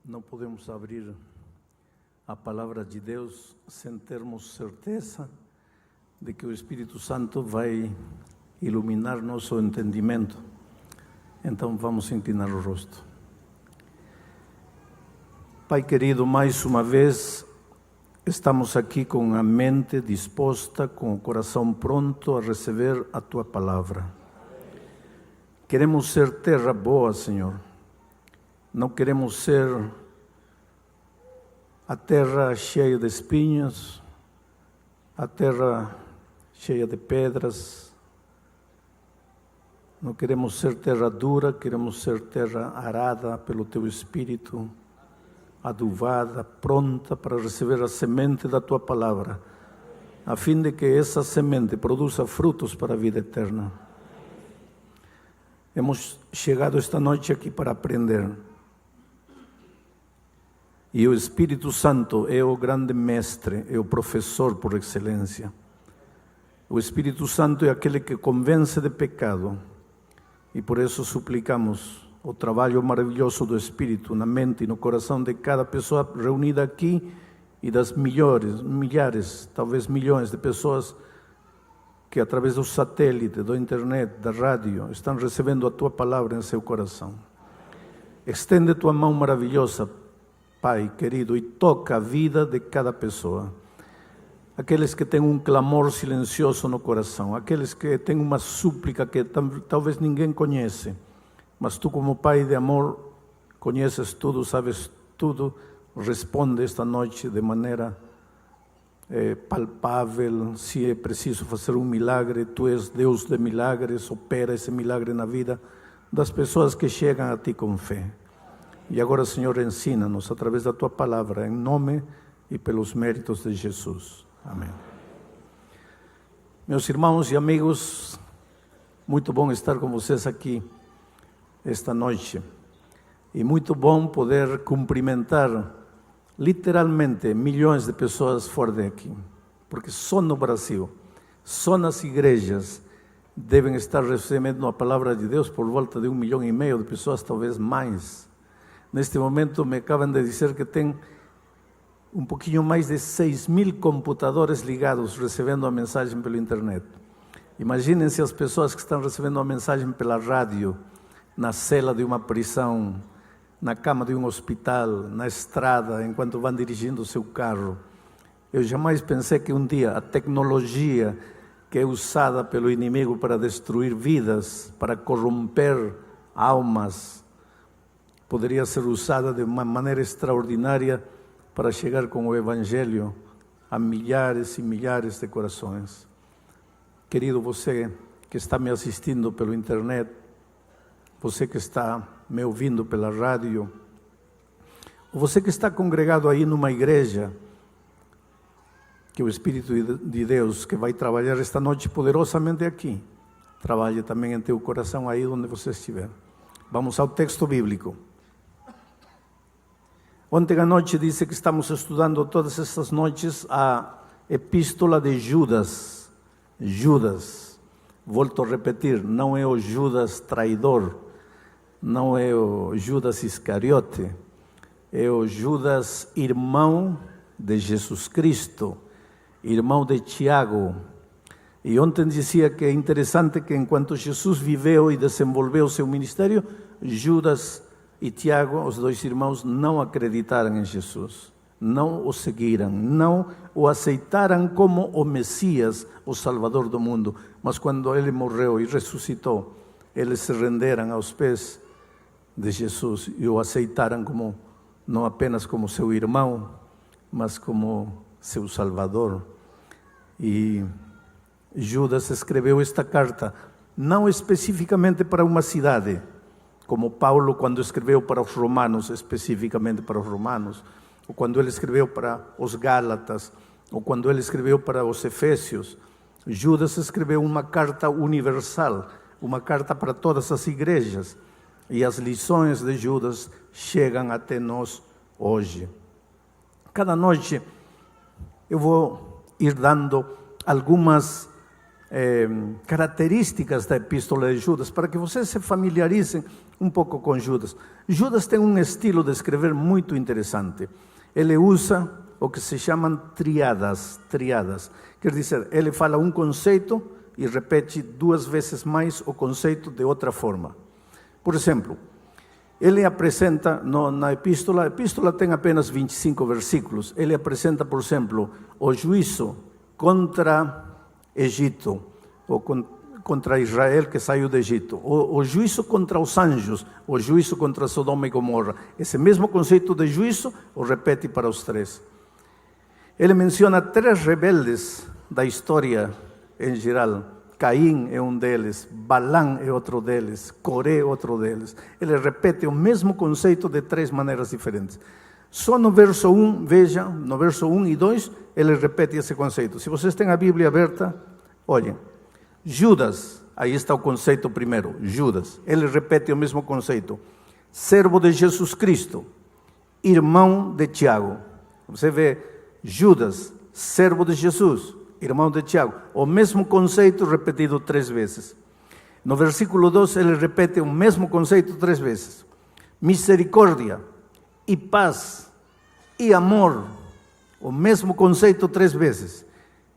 Não podemos abrir a palavra de Deus sem termos certeza de que o Espírito Santo vai iluminar nosso entendimento. Então vamos inclinar o rosto. Pai querido, mais uma vez estamos aqui com a mente disposta, com o coração pronto a receber a Tua palavra. Queremos ser terra boa, Senhor. Não queremos ser a terra cheia de espinhos, a terra cheia de pedras. Não queremos ser terra dura, queremos ser terra arada pelo Teu Espírito, aduvada, pronta para receber a semente da Tua palavra, a fim de que essa semente produza frutos para a vida eterna. Hemos chegado esta noite aqui para aprender. E o Espírito Santo é o grande mestre, é o professor por excelência. O Espírito Santo é aquele que convence de pecado. E por isso suplicamos o trabalho maravilhoso do Espírito na mente e no coração de cada pessoa reunida aqui e das milhares, talvez milhões de pessoas que através do satélite, da internet, da rádio, estão recebendo a Tua palavra em seu coração. Estende Tua mão maravilhosa, Pai querido, e toca a vida de cada pessoa. Aqueles que têm um clamor silencioso no coração, aqueles que têm uma súplica que talvez ninguém conhece, mas Tu, como Pai de amor, conheces tudo, sabes tudo, responde esta noite de maneira palpável. Se é preciso fazer um milagre, Tu és Deus de milagres, opera esse milagre na vida das pessoas que chegam a Ti com fé. E agora, Senhor, ensina-nos através da Tua palavra, em nome e pelos méritos de Jesus. Amém. Meus irmãos e amigos, muito bom estar com vocês aqui esta noite. E muito bom poder cumprimentar literalmente milhões de pessoas fora daqui. Porque só no Brasil, só nas igrejas, devem estar recebendo a palavra de Deus por volta de 1,5 milhão de pessoas, talvez mais. Neste momento me acabam de dizer que tem um pouquinho mais de 6.000 computadores ligados, recebendo a mensagem pela internet. Imaginem-se as pessoas que estão recebendo a mensagem pela rádio, na cela de uma prisão, na cama de um hospital, na estrada, enquanto vão dirigindo o seu carro. Eu jamais pensei que um dia a tecnologia que é usada pelo inimigo para destruir vidas, para corromper almas, poderia ser usada de uma maneira extraordinária para chegar com o Evangelho a milhares e milhares de corações. Querido, você que está me assistindo pela internet, você que está me ouvindo pela rádio, você que está congregado aí numa igreja, que o Espírito de Deus, que vai trabalhar esta noite poderosamente aqui, trabalhe também em teu coração aí onde você estiver. Vamos ao texto bíblico. Ontem à noite disse que estamos estudando todas estas noites a epístola de Judas. Judas, volto a repetir, não é o Judas traidor, não é o Judas Iscariote, é o Judas irmão de Jesus Cristo, irmão de Tiago. E ontem dizia que é interessante que enquanto Jesus viveu e desenvolveu seu ministério, Judas e Tiago, os dois irmãos, não acreditaram em Jesus, não o seguiram, não o aceitaram como o Messias, o Salvador do mundo. Mas quando ele morreu e ressuscitou, eles se renderam aos pés de Jesus e o aceitaram como, não apenas como seu irmão, mas como seu Salvador. E Judas escreveu esta carta, não especificamente para uma cidade, como Paulo quando escreveu para os romanos, especificamente para os romanos, ou quando ele escreveu para os Gálatas, ou quando ele escreveu para os Efésios. Judas escreveu uma carta universal, uma carta para todas as igrejas, e as lições de Judas chegam até nós hoje. Cada noite eu vou ir dando algumas características da epístola de Judas, para que vocês se familiarizem um pouco com Judas. Judas tem um estilo de escrever muito interessante. Ele usa o que se chamam triadas. Quer dizer, ele fala um conceito e repete 2 vezes mais o conceito de outra forma. Por exemplo, ele apresenta na epístola, a epístola tem apenas 25 versículos, ele apresenta, por exemplo, o juízo contra Egito, ou contra Israel que saiu do Egito, o juízo contra os anjos, o juízo contra Sodoma e Gomorra. Esse mesmo conceito de juízo o repete para os 3. Ele menciona 3 rebeldes da história em geral. Caim é um deles, Balã é outro deles, Coré é outro deles. Ele repete o mesmo conceito de 3 maneiras diferentes. Só no verso 1, veja, no verso 1 e 2, ele repete esse conceito. Se vocês têm a Bíblia aberta, olhem. Judas, aí está o conceito primeiro, Judas. Ele repete o mesmo conceito. Servo de Jesus Cristo, irmão de Tiago. Você vê, Judas, servo de Jesus, irmão de Tiago. O mesmo conceito repetido 3 vezes. No versículo 2, ele repete o mesmo conceito 3 vezes. Misericórdia e paz e amor. O mesmo conceito 3 vezes.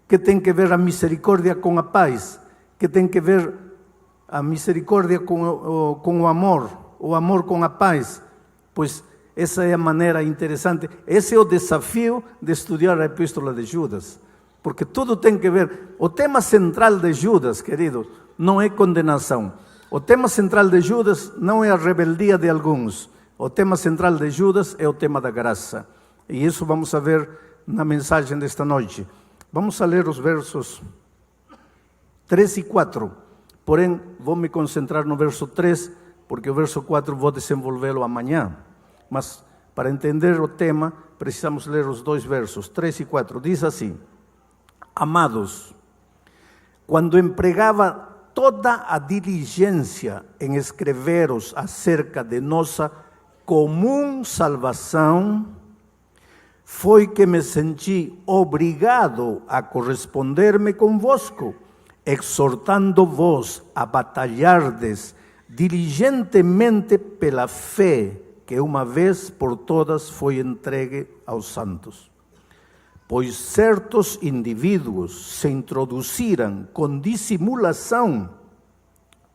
Que tem que ver a misericórdia com a paz. Que tem que ver a misericórdia com o amor com a paz. Pois essa é a maneira interessante. Esse é o desafio de estudar a epístola de Judas. Porque tudo tem que ver. O tema central de Judas, queridos, não é condenação. O tema central de Judas não é a rebeldia de alguns. O tema central de Judas é o tema da graça. E isso vamos a ver na mensagem desta noite. Vamos a ler os versos 3 e 4. Porém, vou me concentrar no verso 3, porque o verso 4 vou desenvolvê-lo amanhã. Mas, para entender o tema, precisamos ler os 2 versos, 3 e 4. Diz assim: Amados, quando empregava toda a diligência em escrever-os acerca de nossa comum salvação, foi que me senti obrigado a corresponder-me convosco, exortando-vos a batalhardes diligentemente pela fé que uma vez por todas foi entregue aos santos. Pois certos indivíduos se introduziram com dissimulação,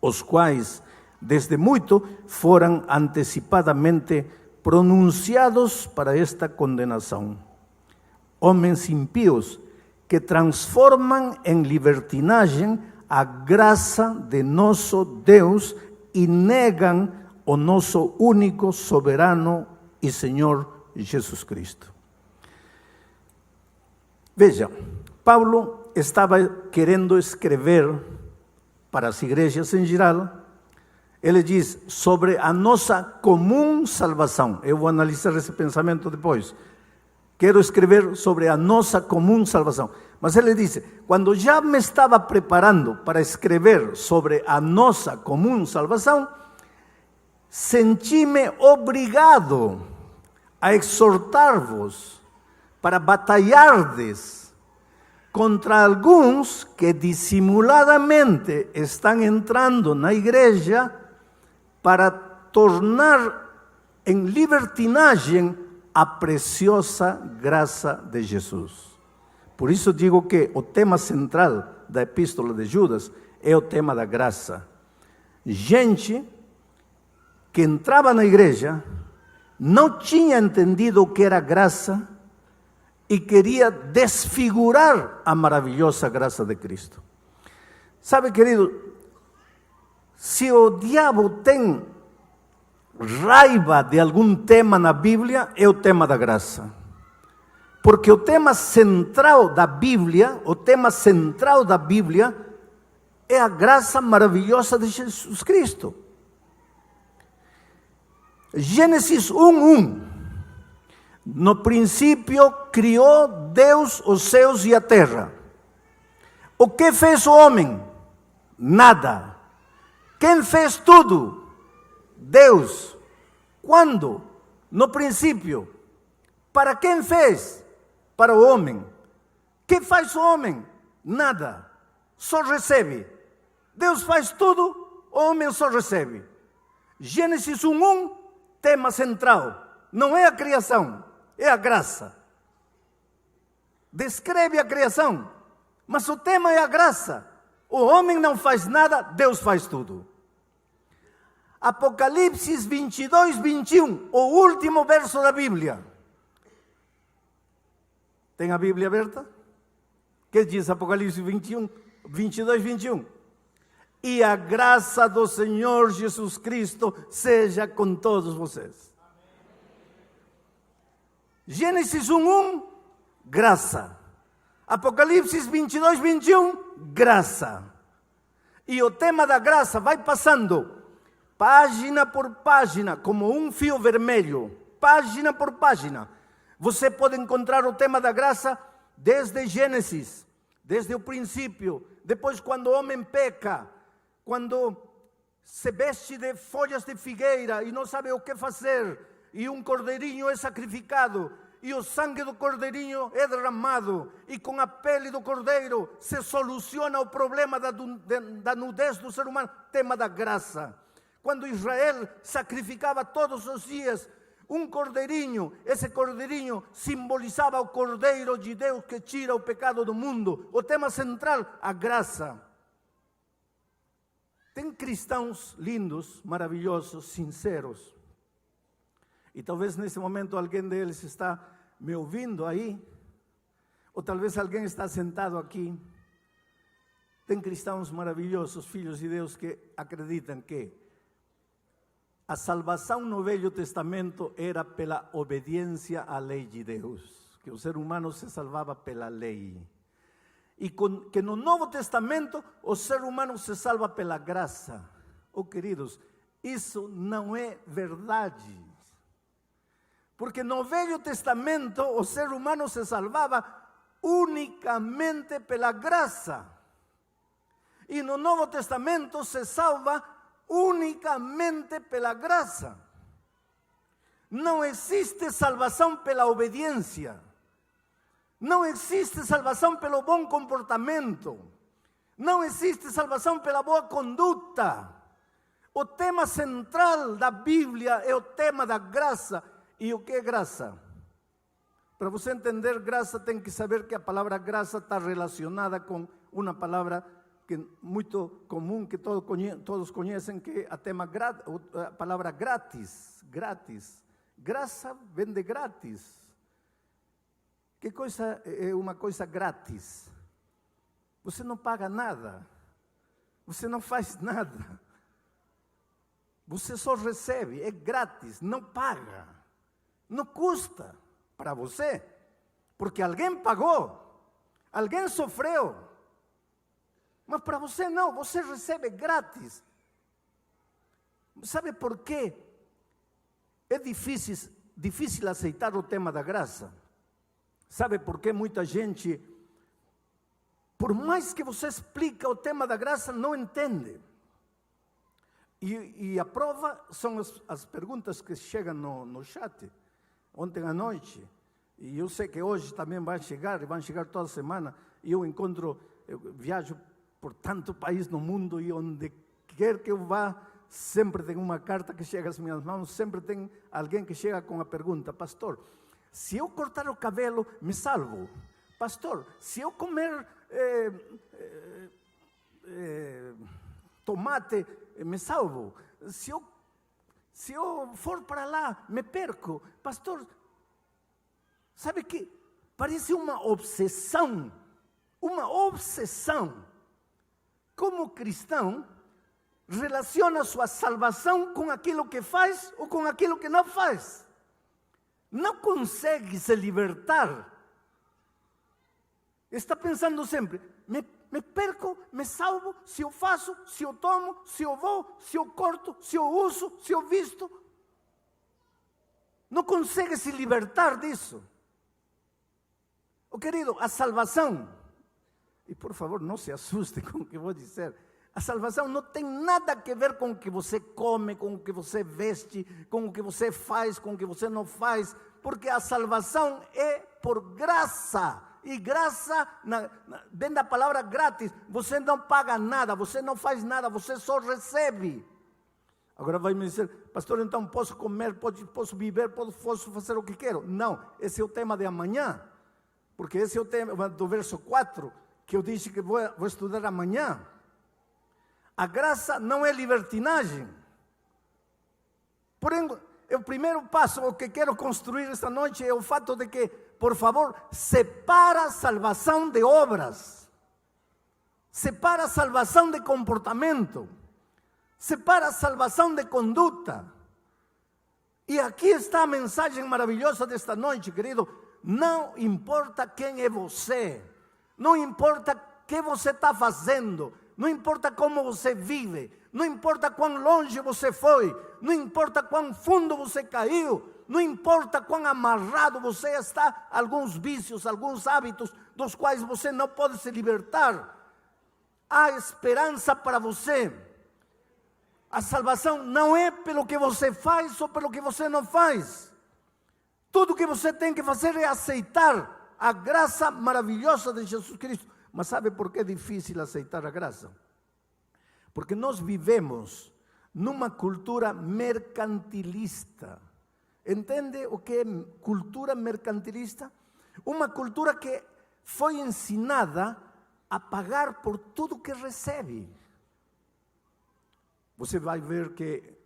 os quais, desde muito, foram antecipadamente pronunciados para esta condenação. Homens impíos que transformam em libertinagem a graça de nosso Deus e negam o nosso único, soberano e Senhor Jesus Cristo. Veja, Paulo estava querendo escrever para as igrejas em geral. Ele diz sobre a nossa comum salvação. Eu vou analisar esse pensamento depois. Quero escrever sobre a nossa comum salvação. Mas ele diz, quando já me estava preparando para escrever sobre a nossa comum salvação, senti-me obrigado a exortar-vos para batalhardes contra alguns que dissimuladamente estão entrando na igreja para tornar em libertinagem a preciosa graça de Jesus. Por isso digo que o tema central da epístola de Judas é o tema da graça. Gente que entrava na igreja, não tinha entendido o que era graça e queria desfigurar a maravilhosa graça de Cristo. Sabe, querido, se o diabo tem raiva de algum tema na Bíblia, é o tema da graça. Porque o tema central da Bíblia, é a graça maravilhosa de Jesus Cristo. Gênesis 1:1. No princípio criou Deus os céus e a terra. O que fez o homem? Nada. Quem fez tudo? Deus. Quando? No princípio. Para quem fez? Para o homem. Que faz o homem? Nada. só recebe. Deus faz tudo, o homem só recebe. Gênesis 1:1, tema central. Não é a criação, é a graça. Descreve a criação, mas o tema é a graça. O homem não faz nada, Deus faz tudo. Apocalipse 22:21, o último verso da Bíblia. Tem a Bíblia aberta? O que diz Apocalipse 22:21? E a graça do Senhor Jesus Cristo seja com todos vocês. Gênesis 1:1, graça. Apocalipse 22:21, graça. E o tema da graça vai passando página por página, como um fio vermelho, página por página. Você pode encontrar o tema da graça desde Gênesis, desde o princípio, depois quando o homem peca, quando se veste de folhas de figueira e não sabe o que fazer, e um cordeirinho é sacrificado, e o sangue do cordeirinho é derramado, e com a pele do cordeiro se soluciona o problema da nudez do ser humano, tema da graça. Quando Israel sacrificava todos os dias um cordeirinho, esse cordeirinho simbolizava o cordeiro de Deus que tira o pecado do mundo. O tema central, a graça. Tem cristãos lindos, maravilhosos, sinceros. E talvez nesse momento alguém deles está me ouvindo aí, ou talvez alguém está sentado aqui. Tem cristãos maravilhosos, filhos de Deus, que acreditam que a salvação no Velho Testamento era pela obediência à lei de Deus, que o ser humano se salvava pela lei. E que no Novo Testamento o ser humano se salva pela graça. Oh, queridos, isso não é verdade. Porque no Velho Testamento o ser humano se salvava unicamente pela graça. E no Novo Testamento se salva unicamente pela graça. Não existe salvação pela obediência. Não existe salvação pelo bom comportamento. Não existe salvação pela boa conduta. O tema central da Bíblia é o tema da graça. E o que é graça? Para você entender graça, tem que saber que a palavra graça está relacionada com uma palavra que é muito comum, que todos conhecem, que é a palavra grátis. Grátis. Graça vem de grátis. Que coisa é uma coisa grátis? Você não paga nada. Você não faz nada. Você só recebe, é grátis, não paga. Não custa para você, porque alguém pagou, alguém sofreu. Mas para você não, você recebe grátis. Sabe por quê? É difícil aceitar o tema da graça. Sabe por que muita gente, por mais que você explica o tema da graça, não entende? E a prova são as perguntas que chegam no chat, ontem à noite. E eu sei que hoje também vão chegar toda semana. E eu viajo por tanto país no mundo, e onde quer que eu vá, sempre tem uma carta que chega às minhas mãos, sempre tem alguém que chega com a pergunta: pastor, se eu cortar o cabelo, me salvo? Pastor, se eu comer tomate, me salvo? Se eu for para lá, me perco? Pastor, sabe que parece uma obsessão. Uma obsessão. Como cristão, relaciona sua salvação com aquilo que faz ou com aquilo que não faz. Não consegue se libertar. Está pensando sempre: me perco, me salvo, se eu faço, se eu tomo, se eu vou, se eu corto, se eu uso, se eu visto. Não consegue se libertar disso. Oh, querido, a salvação, e por favor não se assuste com o que vou dizer, a salvação não tem nada a ver com o que você come, com o que você veste, com o que você faz, com o que você não faz, porque a salvação é por graça. e graça, vem da palavra grátis, você não paga nada, você não faz nada, você só recebe. Agora vai me dizer, pastor, então posso comer, posso viver, posso fazer o que quero? Não, esse é o tema de amanhã, porque esse é o tema do verso 4, que eu disse que vou estudar amanhã. A graça não é libertinagem. Porém, o primeiro passo, o que quero construir esta noite, é o fato de que, por favor, separa a salvação de obras, separa a salvação de comportamento, separa a salvação de conduta. E aqui está a mensagem maravilhosa desta noite, querido. Não importa quem é você, não importa o que você está fazendo, não importa como você vive, não importa quão longe você foi, não importa quão fundo você caiu, não importa quão amarrado você está a alguns vícios, alguns hábitos dos quais você não pode se libertar. Há esperança para você. A salvação não é pelo que você faz ou pelo que você não faz. Tudo que você tem que fazer é aceitar a graça maravilhosa de Jesus Cristo. Mas sabe por que é difícil aceitar a graça? Porque nós vivemos numa cultura mercantilista. Entende o que é cultura mercantilista? Uma cultura que foi ensinada a pagar por tudo que recebe. Você vai ver que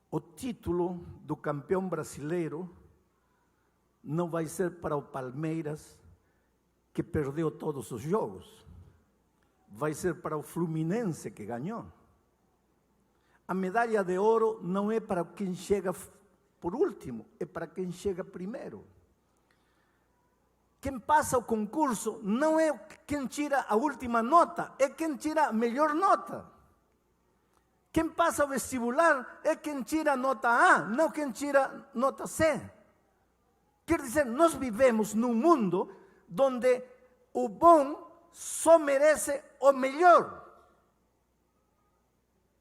o título do campeão brasileiro não vai ser para o Palmeiras, que perdeu todos os jogos. Vai ser para o Fluminense, que ganhou. A medalha de ouro não é para quem chega por último, é para quem chega primeiro. Quem passa o concurso não é quem tira a última nota, é quem tira a melhor nota. Quem passa o vestibular é quem tira a nota A, não quem tira nota C. Quer dizer, nós vivemos num mundo onde o bom só merece o melhor.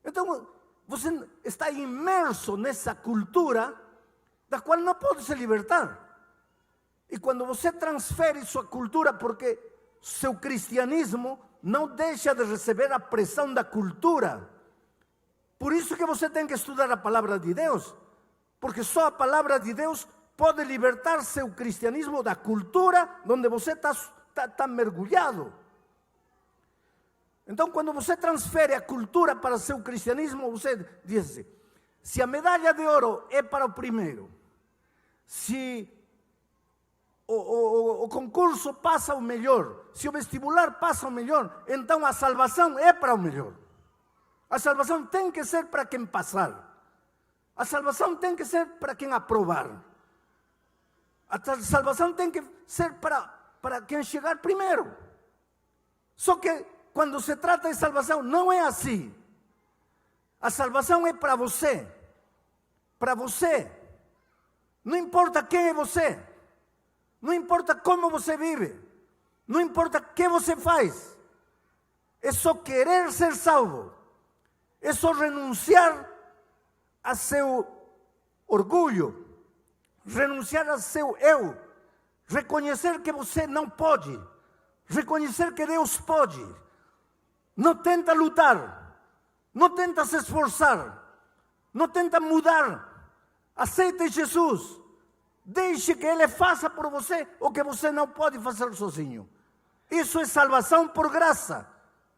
Então, você está imerso nessa cultura da qual não pode se libertar. E quando você transfere sua cultura, porque seu cristianismo não deixa de receber a pressão da cultura. Por isso que você tem que estudar a palavra de Deus, porque só a palavra de Deus pode libertar seu cristianismo da cultura onde você está mergulhado. Então, quando você transfere a cultura para seu cristianismo, você diz assim: se a medalha de ouro é para o primeiro, se o concurso passa o melhor, se o vestibular passa o melhor, então a salvação é para o melhor. A salvação tem que ser para quem passar. A salvação tem que ser para quem aprovar. A salvação tem que ser para quem chegar primeiro. Só que quando se trata de salvação, não é assim. A salvação é para você. Para você. Não importa quem é você. Não importa como você vive. Não importa o que você faz. É só querer ser salvo. É só renunciar a seu orgulho. Renunciar a seu eu. Reconhecer que você não pode. Reconhecer que Deus pode. Não tenta lutar. Não tenta se esforçar. Não tenta mudar. Aceite Jesus. Deixe que Ele faça por você o que você não pode fazer sozinho. Isso é salvação por graça.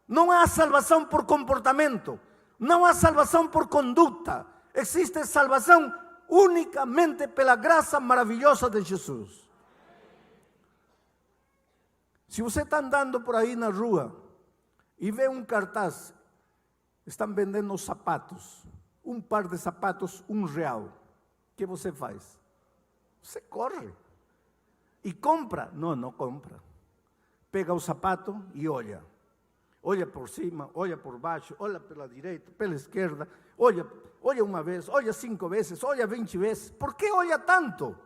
Não há salvação por comportamento. Não há salvação por conduta. Existe salvação unicamente pela graça maravilhosa de Jesus. Se você está andando por aí na rua e vê um cartaz, estão vendendo sapatos, um par de sapatos, R$1, o que você faz? Você corre e compra. Não compra. Pega o sapato e olha. Olha por cima, olha por baixo, olha pela direita, pela esquerda, olha uma vez, olha 5 vezes, olha 20 vezes. Por que olha tanto?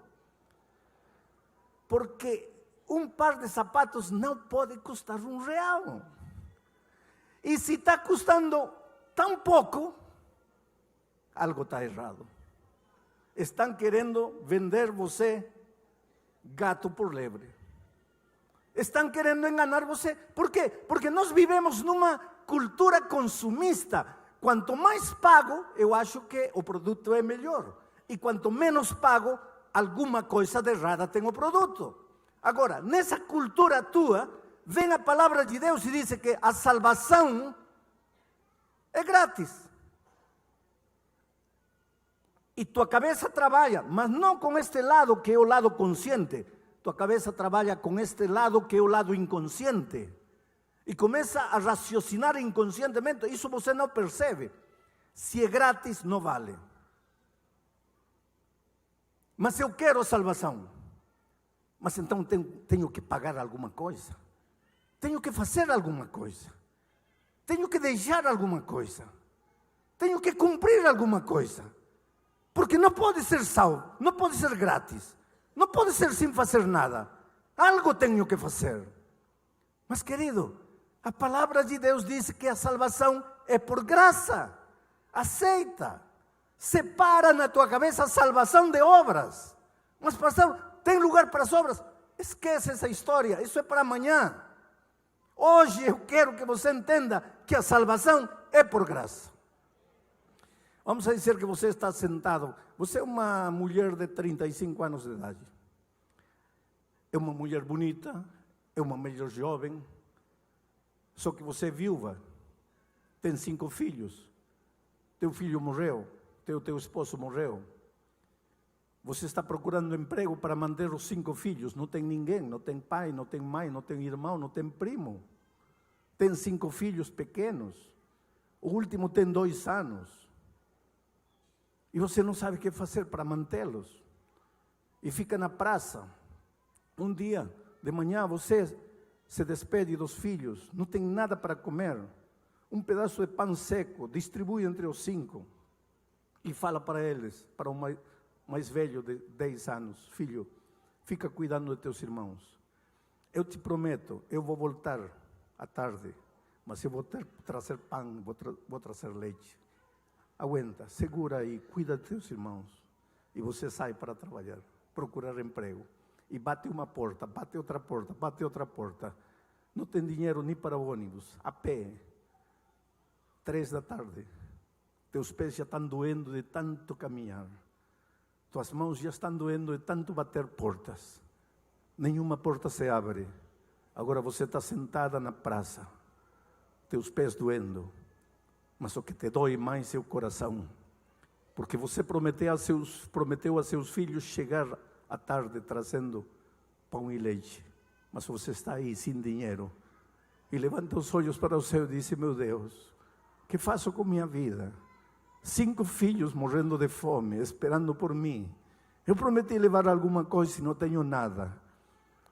Porque um par de sapatos não pode custar R$1. E se está custando tão pouco, algo está errado. Estão querendo vender você gato por lebre. Estão querendo enganar você. Por quê? Porque nós vivemos numa cultura consumista. Quanto mais pago, eu acho que o produto é melhor. E quanto menos pago, alguma coisa de errada tem o produto. Agora, nessa cultura tua, vem a palavra de Deus e diz que a salvação é grátis. E tua cabeça trabalha, mas não com este lado que é o lado consciente. Tua cabeça trabalha com este lado que é o lado inconsciente. E começa a raciocinar inconscientemente. Isso você não percebe. Se é grátis, não vale. Mas eu quero a salvação. Mas então tenho que pagar alguma coisa. Tenho que fazer alguma coisa. Tenho que deixar alguma coisa. Tenho que cumprir alguma coisa. Porque não pode ser salvo, não pode ser grátis. Não pode ser sem fazer nada. Algo tenho que fazer. Mas querido, a palavra de Deus diz que a salvação é por graça. Aceita. Separa na tua cabeça a salvação de obras. Mas pastor, tem lugar para as obras? Esquece essa história, isso é para amanhã. Hoje eu quero que você entenda que a salvação é por graça. Vamos a dizer que você está sentado. Você é uma mulher de 35 anos de idade. É uma mulher bonita, é uma mulher jovem. Só que você é viúva, tem 5 filhos. Teu filho morreu, teu esposo morreu. Você está procurando emprego para manter os 5 filhos. Não tem ninguém, não tem pai, não tem mãe, não tem irmão, não tem primo. Tem 5 filhos pequenos. O último tem 2 anos. E você não sabe o que fazer para mantê-los. E fica na praça. Um dia de manhã você se despede dos filhos, não tem nada para comer. Um pedaço de pão seco, distribui entre os 5. E fala para eles, para o mais velho de 10 anos: filho, fica cuidando de teus irmãos. Eu te prometo, eu vou voltar à tarde, mas eu vou trazer pão, vou trazer leite. Aguenta, segura aí, cuida de teus irmãos. E você sai para trabalhar, procurar emprego. E bate uma porta, bate outra porta, bate outra porta. Não tem dinheiro nem para o ônibus, a pé. 3 da tarde. Teus pés já estão doendo de tanto caminhar. Tuas mãos já estão doendo de tanto bater portas. Nenhuma porta se abre. Agora você está sentada na praça. Teus pés doendo. Mas o que te dói mais é o coração. Porque você prometeu a seus filhos chegar à tarde trazendo pão e leite. Mas você está aí sem dinheiro. E levanta os olhos para o céu e diz: meu Deus, o que faço com minha vida? 5 filhos morrendo de fome, esperando por mim. Eu prometi levar alguma coisa e não tenho nada.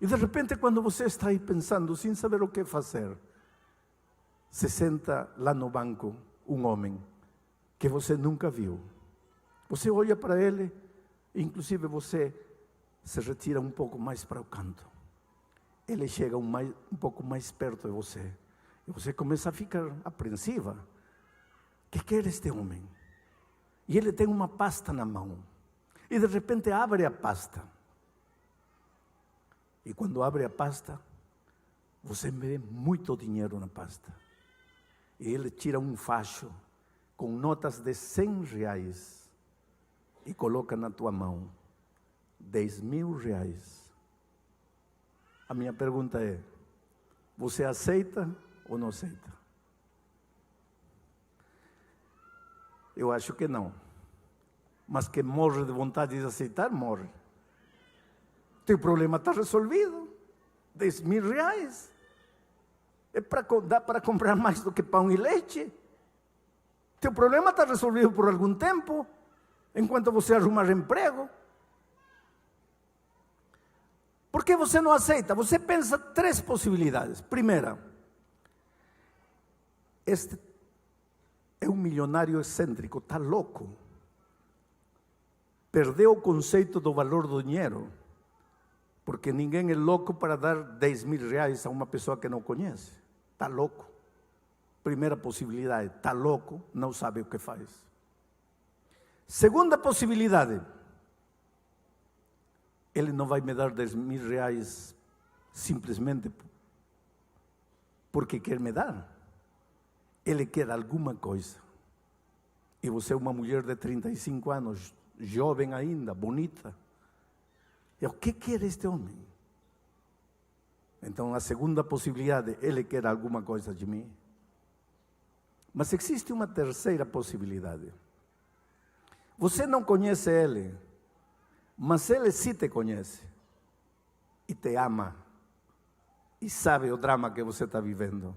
E de repente, quando você está aí pensando, sem saber o que fazer, se senta lá no banco um homem que você nunca viu. Você olha para ele, inclusive você se retira um pouco mais para o canto. Ele chega um pouco mais perto de você. E você começa a ficar apreensiva. O que quer este homem? E ele tem uma pasta na mão. E de repente abre a pasta. E quando abre a pasta, você vê muito dinheiro na pasta. E ele tira um facho com notas de R$100 e coloca na tua mão R$10.000. A minha pergunta é: você aceita ou não aceita? Eu acho que não. Mas que morre de vontade de aceitar, morre. Teu problema está resolvido. R$10.000. Dá para comprar mais do que pão e leite. Teu problema está resolvido por algum tempo, enquanto você arrumar emprego. Por que você não aceita? Você pensa 3 possibilidades. Primeira, este é um milionário excêntrico, está louco. Perdeu o conceito do valor do dinheiro, porque ninguém é louco para dar R$10.000 a uma pessoa que não conhece. Está louco. Primeira possibilidade, está louco, não sabe o que faz. Segunda possibilidade, Ele não vai me dar 10.000 reais simplesmente porque quer me dar. Ele quer alguma coisa. E você é uma mulher de 35 anos, jovem ainda, bonita. E o que quer este homem? Então a segunda possibilidade, ele quer alguma coisa de mim. Mas existe uma terceira possibilidade. Você não conhece ele, mas ele sim te conhece. E te ama. E sabe o drama que você está vivendo.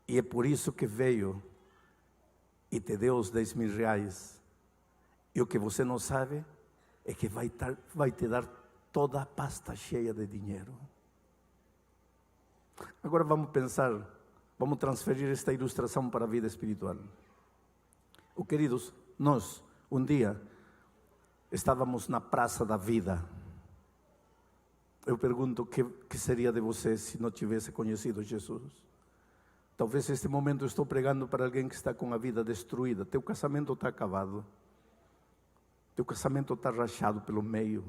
E é por isso que veio e te deu os 10.000 reais. E o que você não sabe é que vai te dar toda a pasta cheia de dinheiro. Agora vamos pensar, vamos transferir esta ilustração para a vida espiritual. Queridos, nós um dia estávamos na praça da vida. Eu pergunto o que seria de você se não tivesse conhecido Jesus. Talvez neste momento eu estou pregando para alguém que está com a vida destruída. Teu casamento está acabado. Teu casamento está rachado pelo meio.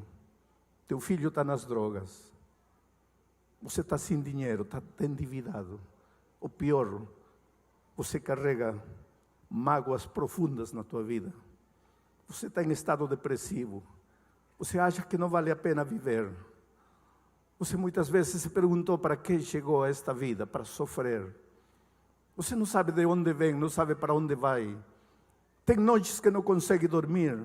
Teu filho está nas drogas. Você está sem dinheiro, está endividado. O pior, você carrega mágoas profundas na tua vida. Você está em estado depressivo. Você acha que não vale a pena viver. Você muitas vezes se perguntou para que chegou a esta vida, para sofrer. Você não sabe de onde vem, não sabe para onde vai. Tem noites que não consegue dormir.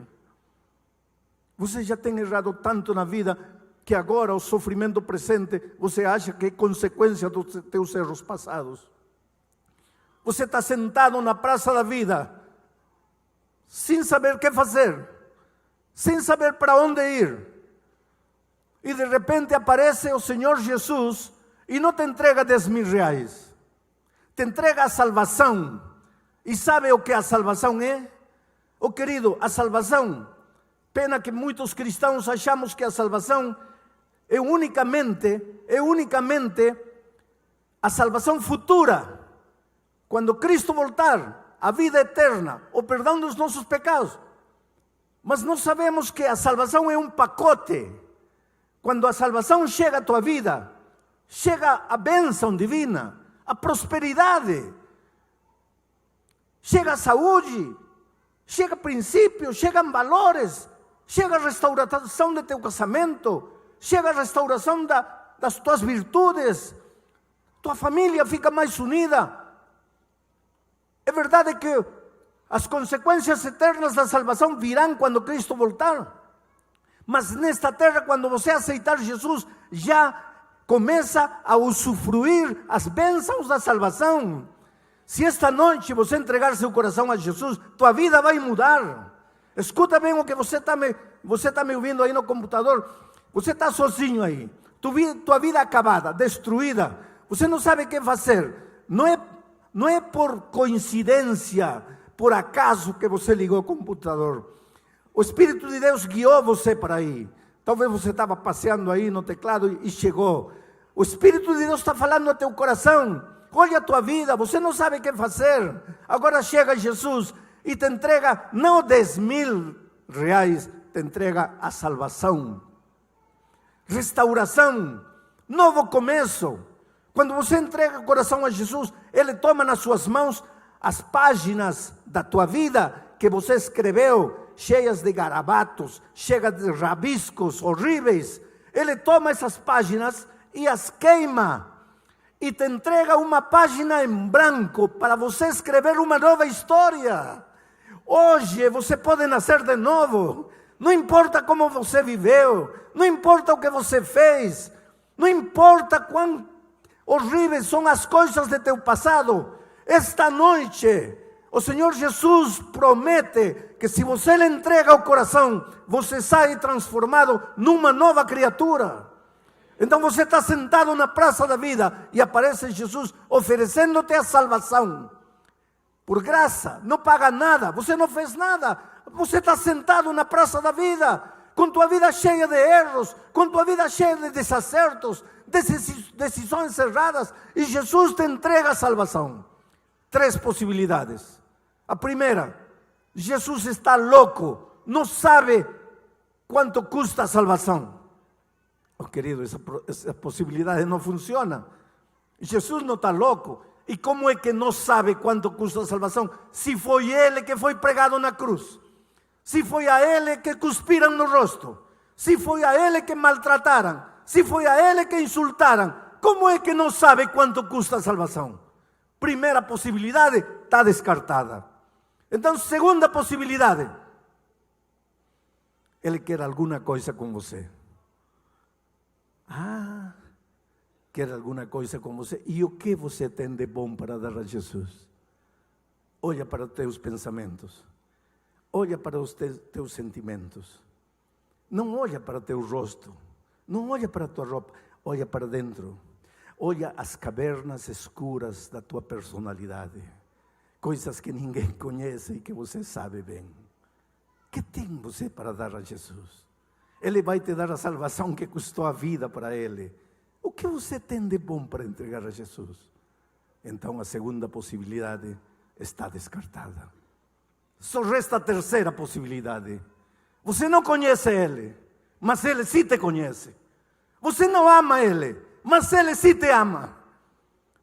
Você já tem errado tanto na vida que agora o sofrimento presente você acha que é consequência dos teus erros passados. Você está sentado na praça da vida, sem saber o que fazer, sem saber para onde ir. E de repente aparece o Senhor Jesus e não te entrega 10.000 reais. Te entrega a salvação. E sabe o que a salvação é? Querido, a salvação, pena que muitos cristãos achamos que a salvação é unicamente a salvação futura. Quando Cristo voltar, a vida eterna, o perdão dos nossos pecados. Mas não sabemos que a salvação é um pacote. Quando a salvação chega à tua vida, chega a bênção divina, a prosperidade, chega a saúde, chega princípios, chegam valores, chega a restauração de teu casamento, chega a restauração das tuas virtudes, tua família fica mais unida. É verdade que as consequências eternas da salvação virão quando Cristo voltar. Mas nesta terra, quando você aceitar Jesus, já começa a usufruir as bênçãos da salvação. Se esta noite você entregar seu coração a Jesus, tua vida vai mudar. Escuta bem o que você está me ouvindo aí no computador. Você está sozinho aí. Tua vida acabada, destruída. Você não sabe o que fazer. Não é por coincidência, por acaso que você ligou o computador. O Espírito de Deus guiou você para aí. Talvez você estava passeando aí no teclado e chegou. O Espírito de Deus está falando no teu coração. Olha a tua vida, você não sabe o que fazer. Agora chega Jesus e te entrega não 10.000 reais, te entrega a salvação, restauração, novo começo. Quando você entrega o coração a Jesus, Ele toma nas suas mãos as páginas da tua vida que você escreveu, cheias de garabatos, cheias de rabiscos horríveis. Ele toma essas páginas e as queima e te entrega uma página em branco para você escrever uma nova história. Hoje você pode nascer de novo. Não importa como você viveu, não importa o que você fez, não importa quão horríveis são as coisas de teu passado. Esta noite o Senhor Jesus promete que se você lhe entrega o coração, você sai transformado numa nova criatura. Então você está sentado na praça da vida e aparece Jesus oferecendo-te a salvação. Por graça, não paga nada, você não fez nada. Você está sentado na praça da vida, com tua vida cheia de erros, com tua vida cheia de desacertos, decisões erradas, e Jesus te entrega a salvação. 3 possibilidades. A primeira, Jesus está louco, não sabe quanto custa a salvação? Oh, querido, essa possibilidade não funciona. Jesus não está louco. E como é que não sabe quanto custa a salvação? Se foi Ele que foi pregado na cruz, se foi a Ele que cuspiram no rosto, se foi a Ele que maltrataram, se foi a Ele que insultaram, como é que não sabe quanto custa a salvação? Primeira possibilidade está descartada. Então, segunda possibilidade, Ele quer alguma coisa com você. Quer alguma coisa com você. E o que você tem de bom para dar a Jesus? Olha para os teus pensamentos. Olha para os teus sentimentos. Não olha para o teu rosto. Não olha para a tua roupa. Olha para dentro. Olha as cavernas escuras da tua personalidade. Coisas que ninguém conhece e que você sabe bem. O que tem você para dar a Jesus? Ele vai te dar a salvação que custou a vida para Ele. O que você tem de bom para entregar a Jesus? Então a segunda possibilidade está descartada. Só resta a terceira possibilidade. Você não conhece Ele, mas Ele sim te conhece. Você não ama Ele, mas Ele sim te ama.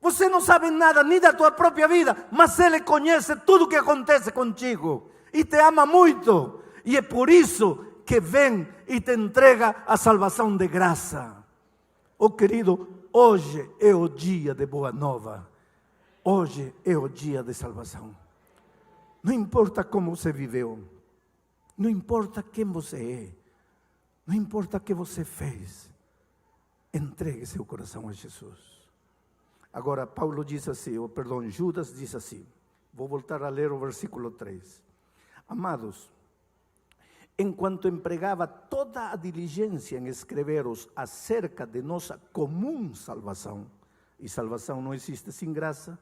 Você não sabe nada nem da tua própria vida, mas Ele conhece tudo o que acontece contigo e te ama muito. E é por isso que vem e te entrega a salvação de graça. Oh, querido, hoje é o dia de boa nova. Hoje é o dia de salvação. Não importa como você viveu. Não importa quem você é. Não importa o que você fez. Entregue seu coração a Jesus. Agora, Paulo diz assim, Judas diz assim. Vou voltar a ler o versículo 3. Amados, enquanto empregava toda a diligência em escrever-os acerca de nossa comum salvação, e salvação não existe sem graça,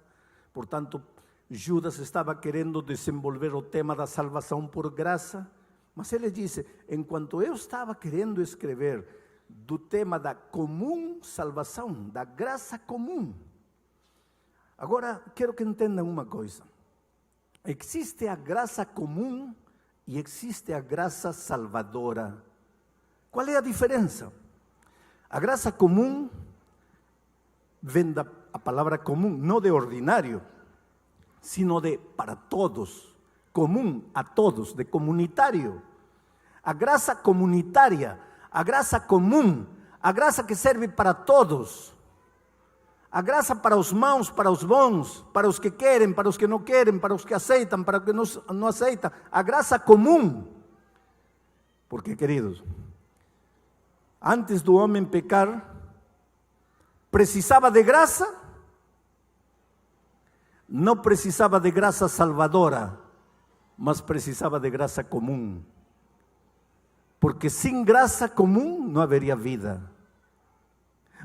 portanto, Judas estava querendo desenvolver o tema da salvação por graça, mas ele disse, enquanto eu estava querendo escrever do tema da comum salvação, da graça comum, agora quero que entendam uma coisa, existe a graça comum e existe a graça salvadora. Qual é a diferença? A graça comum vem da palavra comum, não de ordinário, sino de para todos, comum a todos, de comunitário. A graça comunitária, a graça comum, a graça que serve para todos. A graça para os maus, para os bons, para os que querem, para os que não querem, para os que aceitam, para os que não aceitam. A graça comum. Porque, queridos, antes do homem pecar, precisava de graça, não precisava de graça salvadora, mas precisava de graça comum. Porque sem graça comum não haveria vida.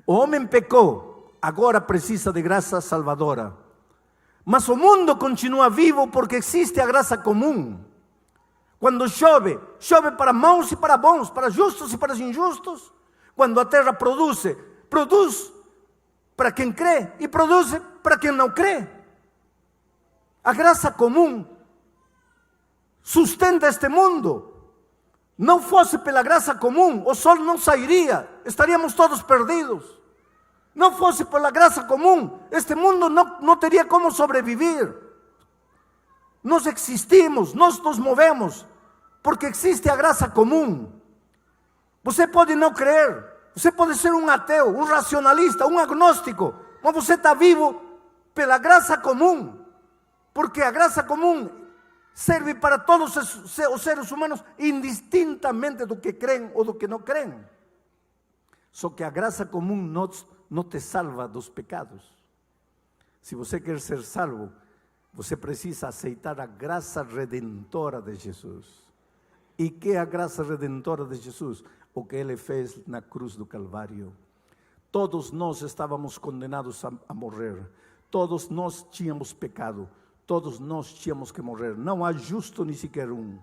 O homem pecou. Agora precisa de graça salvadora. Mas o mundo continua vivo porque existe a graça comum. Quando chove, chove para maus e para bons, para justos e para injustos. Quando a terra produz para quem crê e produz para quem não crê. A graça comum sustenta este mundo. Não fosse pela graça comum, o sol não sairia, estaríamos todos perdidos. Não fosse pela graça comum, este mundo não teria como sobreviver. Nós existimos, nós nos movemos, porque existe a graça comum. Você pode não crer, você pode ser um ateu, um racionalista, um agnóstico, mas você está vivo pela graça comum, porque a graça comum serve para todos os seres humanos, indistintamente do que creem ou do que não creem. Só que a graça comum não te salva dos pecados. Se você quer ser salvo, você precisa aceitar a graça redentora de Jesus. E que é a graça redentora de Jesus? O que Ele fez na cruz do Calvário. Todos nós estávamos condenados a morrer. Todos nós tínhamos pecado. Todos nós tínhamos que morrer. Não há justo nem sequer um.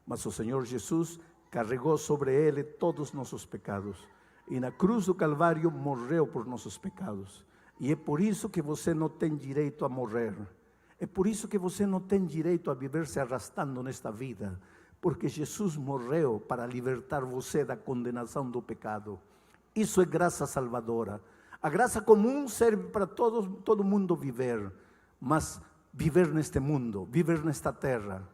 Mas o Senhor Jesus carregou sobre Ele todos os nossos pecados. E na cruz do Calvário morreu por nossos pecados. E é por isso que você não tem direito a morrer. É por isso que você não tem direito a viver se arrastando nesta vida. porque Jesus morreu para libertar você da condenação do pecado. Isso é graça salvadora. A graça comum serve para todo mundo viver, mas viver neste mundo, viver nesta terra.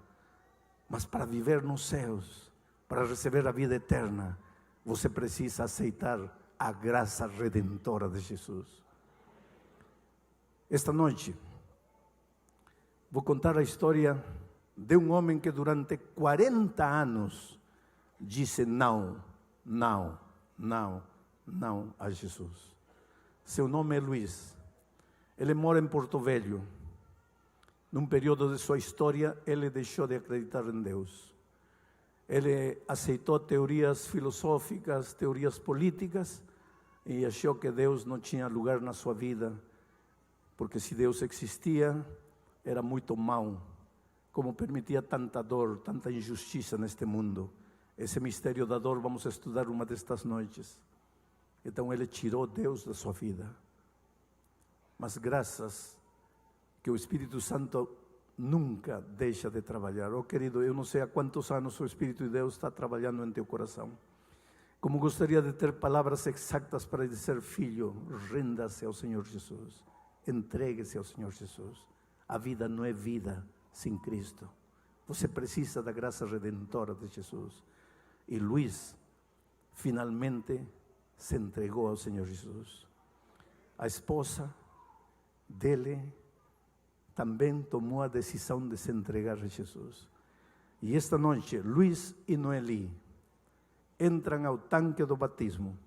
Mas para viver nos céus, para receber a vida eterna, você precisa aceitar a graça redentora de Jesus. Esta noite, vou contar a história de um homem que durante 40 anos disse não, não, não, não a Jesus. Seu nome é Luiz. Ele mora em Porto Velho. Num período de sua história, ele deixou de acreditar em Deus. Ele aceitou teorias filosóficas, teorias políticas, e achou que Deus não tinha lugar na sua vida, porque se Deus existia, era muito mau, como permitia tanta dor, tanta injustiça neste mundo. Esse mistério da dor vamos estudar uma destas noites. Então ele tirou Deus da sua vida. Mas graças que o Espírito Santo nunca deixa de trabalhar. Oh querido, eu não sei há quantos anos o Espírito de Deus está trabalhando em teu coração. Como gostaria de ter palavras exactas para dizer: filho, renda-se ao Senhor Jesus. Entregue-se ao Senhor Jesus. A vida não é vida sem Cristo. Você precisa da graça redentora de Jesus. E Luiz finalmente se entregou ao Senhor Jesus. A esposa dele também tomou a decisão de se entregar a Jesus. E esta noite, Luiz e Noeli entram ao tanque do batismo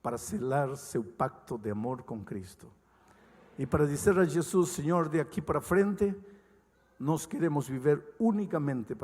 para selar seu pacto de amor com Cristo. E para dizer a Jesus: Senhor, de aqui para frente, nós queremos viver unicamente para